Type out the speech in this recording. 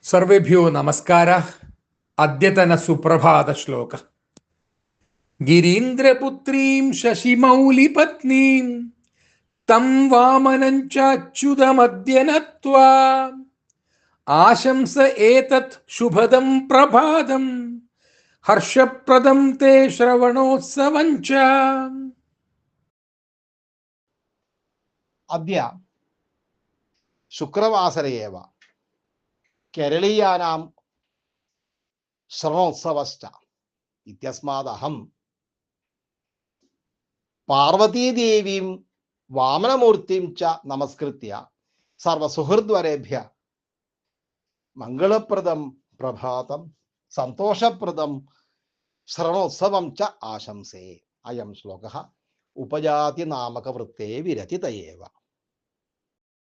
സർവേഭ്യോ നമസ്കാര. അദ്യതന സുപ്രഭാത ശ്ലോക. ഗിരീന്ദ്രപുത്രീം ശശിമൗലിപത്നീം തം വാമനം ചാച്യുതമദ്യ നത്വാ ആശംസ ഏതത് ശുഭദം പ്രഭാതം ഹർഷപ്രദം തേ ശ്രവണോത്സവം ച. അദ്യ ശുക്രവാസരയേവ കേരളീയാനാം ശ്രവണോത്സവശ്ച ഇത്യസ്മാദഹം പാർവതീദേവീം വാമനമൂർത്തിം ച നമസ്കൃത്യ സർവസുഹൃദ്വരേഭ്യ മംഗളപ്രദം പ്രഭാതം സന്തോഷപ്രദം ശ്രവണോത്സവം ച ആശംസേ. അയം ശ്ലോകഃ ഉപജാതി നാമക വൃത്തേ വിരചിത ഏവ.